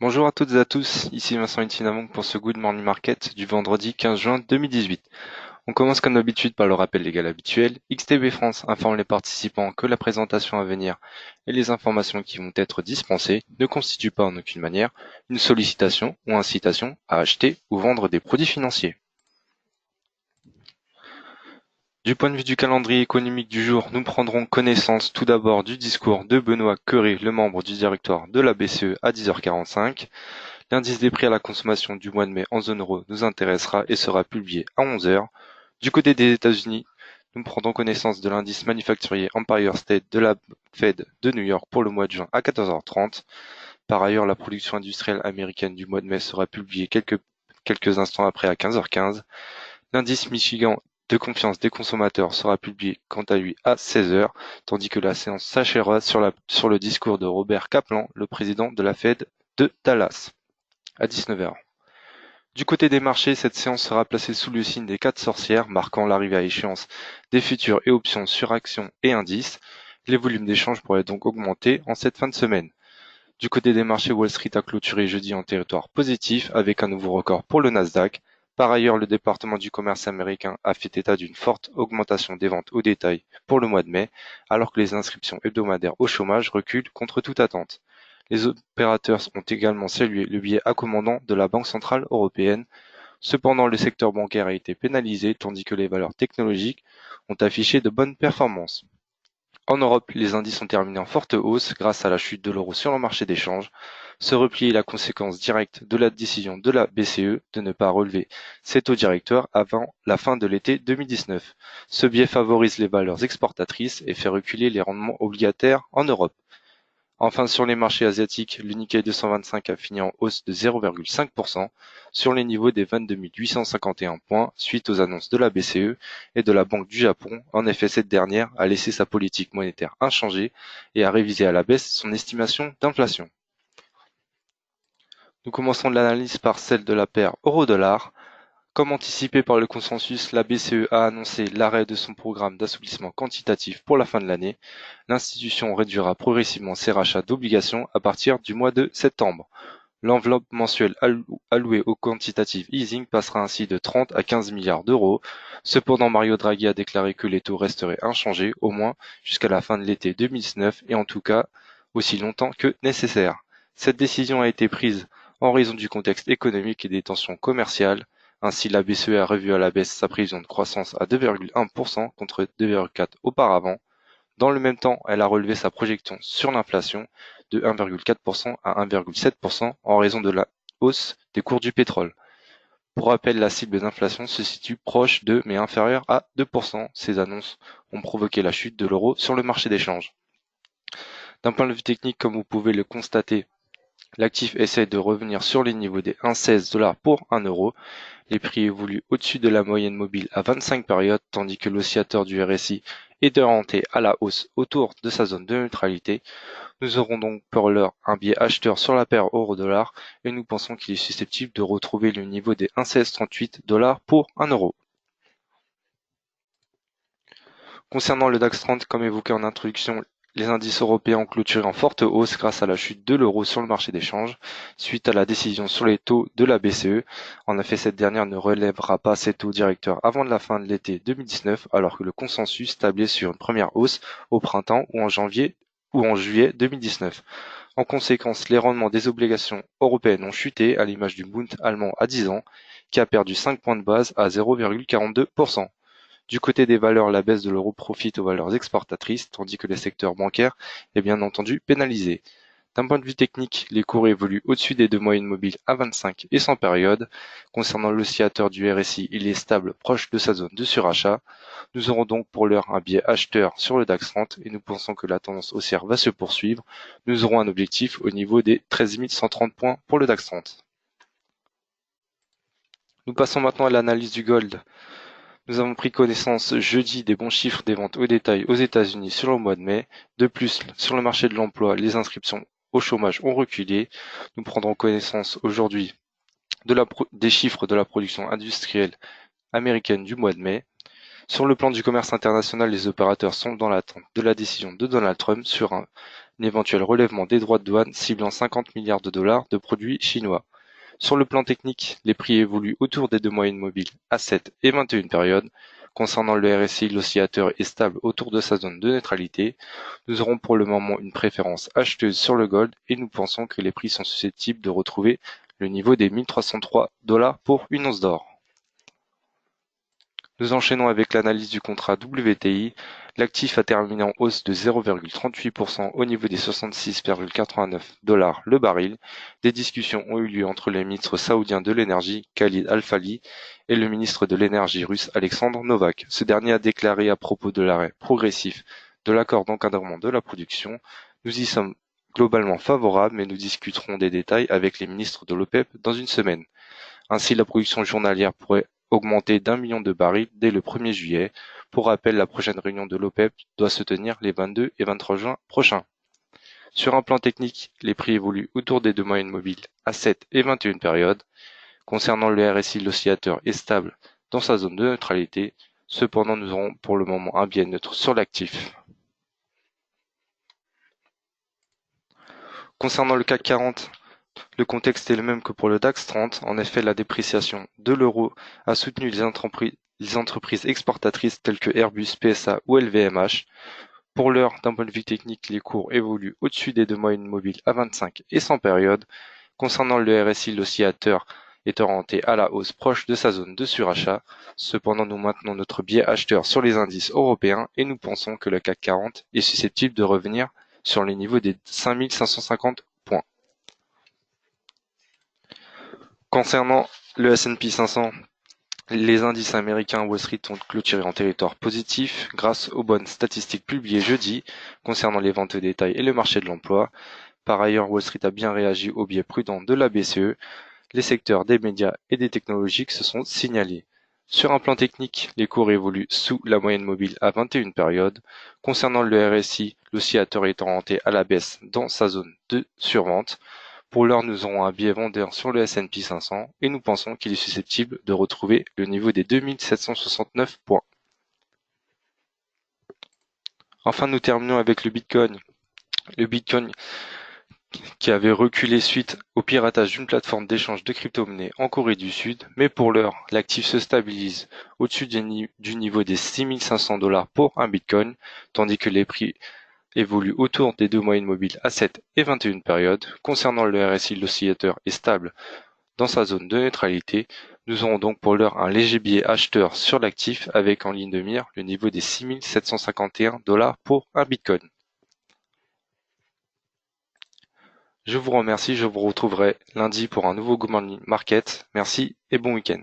Bonjour à toutes et à tous, ici Vincent Intinamong pour ce Good Morning Market du vendredi 15 juin 2018. On commence comme d'habitude par le rappel légal habituel. XTB France informe les participants que la présentation à venir et les informations qui vont être dispensées ne constituent pas en aucune manière une sollicitation ou incitation à acheter ou vendre des produits financiers. Du point de vue du calendrier économique du jour, nous prendrons connaissance tout d'abord du discours de Benoît Cœuré, le membre du directoire de la BCE à 10h45. L'indice des prix à la consommation du mois de mai en zone euro nous intéressera et sera publié à 11 heures. Du côté des États-Unis, nous prendrons connaissance de l'indice manufacturier Empire State de la Fed de New York pour le mois de juin à 14h30. Par ailleurs, la production industrielle américaine du mois de mai sera publiée quelques instants après à 15h15. L'indice Michigan de confiance des consommateurs sera publié quant à lui à 16h, tandis que la séance s'achèvera sur le discours de Robert Kaplan, le président de la Fed de Dallas, à 19h. Du côté des marchés, cette séance sera placée sous le signe des 4 sorcières, marquant l'arrivée à échéance des futurs et options sur actions et indices. Les volumes d'échange pourraient donc augmenter en cette fin de semaine. Du côté des marchés, Wall Street a clôturé jeudi en territoire positif avec un nouveau record pour le Nasdaq. Par ailleurs, le département du commerce américain a fait état d'une forte augmentation des ventes au détail pour le mois de mai, alors que les inscriptions hebdomadaires au chômage reculent contre toute attente. Les opérateurs ont également salué le billet accommodant de la Banque centrale européenne. Cependant, le secteur bancaire a été pénalisé tandis que les valeurs technologiques ont affiché de bonnes performances. En Europe, les indices ont terminé en forte hausse grâce à la chute de l'euro sur le marché des changes. Ce repli est la conséquence directe de la décision de la BCE de ne pas relever ses taux directeurs avant la fin de l'été 2019. Ce biais favorise les valeurs exportatrices et fait reculer les rendements obligataires en Europe. Enfin, sur les marchés asiatiques, le Nikkei 225 a fini en hausse de 0,5% sur les niveaux des 22 851 points suite aux annonces de la BCE et de la Banque du Japon. En effet, cette dernière a laissé sa politique monétaire inchangée et a révisé à la baisse son estimation d'inflation. Nous commençons l'analyse par celle de la paire euro-dollar. Comme anticipé par le consensus, la BCE a annoncé l'arrêt de son programme d'assouplissement quantitatif pour la fin de l'année. L'institution réduira progressivement ses rachats d'obligations à partir du mois de septembre. L'enveloppe mensuelle allouée au quantitative easing passera ainsi de 30 à 15 milliards d'euros. Cependant, Mario Draghi a déclaré que les taux resteraient inchangés au moins jusqu'à la fin de l'été 2019 et en tout cas aussi longtemps que nécessaire. Cette décision a été prise en raison du contexte économique et des tensions commerciales. Ainsi, la BCE a revu à la baisse sa prévision de croissance à 2,1% contre 2,4% auparavant. Dans le même temps, elle a relevé sa projection sur l'inflation de 1,4% à 1,7% en raison de la hausse des cours du pétrole. Pour rappel, la cible d'inflation se situe proche de mais inférieure à 2%. Ces annonces ont provoqué la chute de l'euro sur le marché des changes. D'un point de vue technique, comme vous pouvez le constater, l'actif essaie de revenir sur les niveaux des 1,16$ pour 1 euro. Les prix évoluent au-dessus de la moyenne mobile à 25 périodes, tandis que l'oscillateur du RSI est orienté à la hausse autour de sa zone de neutralité. Nous aurons donc pour l'heure un biais acheteur sur la paire euro-dollar et nous pensons qu'il est susceptible de retrouver le niveau des 1,1638$ pour 1 euro. Concernant le DAX 30, comme évoqué en introduction, les indices européens ont clôturé en forte hausse grâce à la chute de l'euro sur le marché des changes, suite à la décision sur les taux de la BCE. En effet, cette dernière ne relèvera pas ses taux directeurs avant la fin de l'été 2019, alors que le consensus tablait sur une première hausse au printemps ou en juillet 2019. En conséquence, les rendements des obligations européennes ont chuté, à l'image du Bund allemand à 10 ans, qui a perdu 5 points de base à 0,42%. Du côté des valeurs, la baisse de l'euro profite aux valeurs exportatrices, tandis que le secteur bancaire est bien entendu pénalisé. D'un point de vue technique, les cours évoluent au-dessus des deux moyennes mobiles à 25 et 100 périodes. Concernant l'oscillateur du RSI, il est stable proche de sa zone de surachat. Nous aurons donc pour l'heure un biais acheteur sur le DAX 30 et nous pensons que la tendance haussière va se poursuivre. Nous aurons un objectif au niveau des 13 130 points pour le DAX 30. Nous passons maintenant à l'analyse du gold. Nous avons pris connaissance jeudi des bons chiffres des ventes au détail aux États-Unis sur le mois de mai. De plus, sur le marché de l'emploi, les inscriptions au chômage ont reculé. Nous prendrons connaissance aujourd'hui des chiffres de la production industrielle américaine du mois de mai. Sur le plan du commerce international, les opérateurs sont dans l'attente de la décision de Donald Trump sur un un éventuel relèvement des droits de douane ciblant 50 milliards de dollars de produits chinois. Sur le plan technique, les prix évoluent autour des deux moyennes mobiles à 7 et 21 périodes. Concernant le RSI, l'oscillateur est stable autour de sa zone de neutralité. Nous aurons pour le moment une préférence acheteuse sur le gold et nous pensons que les prix sont susceptibles de retrouver le niveau des 1303 dollars pour une once d'or. Nous enchaînons avec l'analyse du contrat WTI. L'actif a terminé en hausse de 0,38% au niveau des 66,89 dollars le baril. Des discussions ont eu lieu entre le ministre saoudien de l'énergie, Khalid Al-Falih, et le ministre de l'énergie russe, Alexandre Novak. Ce dernier a déclaré à propos de l'arrêt progressif de l'accord d'encadrement de la production: nous y sommes globalement favorables, mais nous discuterons des détails avec les ministres de l'OPEP dans une semaine. Ainsi, la production journalière pourrait augmenter d'1 million de barils dès le 1er juillet. Pour rappel, la prochaine réunion de l'OPEP doit se tenir les 22 et 23 juin prochains. Sur un plan technique, les prix évoluent autour des deux moyennes mobiles à 7 et 21 périodes. Concernant le RSI, l'oscillateur est stable dans sa zone de neutralité. Cependant, nous aurons pour le moment un biais neutre sur l'actif. Concernant le CAC 40, le contexte est le même que pour le DAX 30. En effet, la dépréciation de l'euro a soutenu les entreprises exportatrices telles que Airbus, PSA ou LVMH. Pour l'heure, d'un point de vue technique, les cours évoluent au-dessus des deux moyennes mobiles à 25 et 100 périodes. Concernant le RSI, l'oscillateur est orienté à la hausse proche de sa zone de surachat. Cependant, nous maintenons notre biais acheteur sur les indices européens et nous pensons que le CAC 40 est susceptible de revenir sur les niveaux des 5550 points. Concernant le S&P 500, les indices américains Wall Street ont clôturé en territoire positif grâce aux bonnes statistiques publiées jeudi concernant les ventes au détail et le marché de l'emploi. Par ailleurs, Wall Street a bien réagi au biais prudent de la BCE. Les secteurs des médias et des technologiques se sont signalés. Sur un plan technique, les cours évoluent sous la moyenne mobile à 21 périodes. Concernant le RSI, l'oscillateur est orienté à la baisse dans sa zone de survente. Pour l'heure, nous aurons un biais vendeur sur le S&P 500 et nous pensons qu'il est susceptible de retrouver le niveau des 2769 points. Enfin, nous terminons avec le Bitcoin. Le Bitcoin qui avait reculé suite au piratage d'une plateforme d'échange de crypto-monnaies en Corée du Sud, mais pour l'heure, l'actif se stabilise au-dessus du niveau des 6500 dollars pour un Bitcoin, tandis que les prix évolue autour des deux moyennes mobiles à 7 et 21 périodes. Concernant le RSI, l'oscillateur est stable dans sa zone de neutralité. Nous aurons donc pour l'heure un léger biais acheteur sur l'actif avec en ligne de mire le niveau des 6751 dollars pour un Bitcoin. Je vous remercie, je vous retrouverai lundi pour un nouveau Good Morning Market. Merci et bon week-end.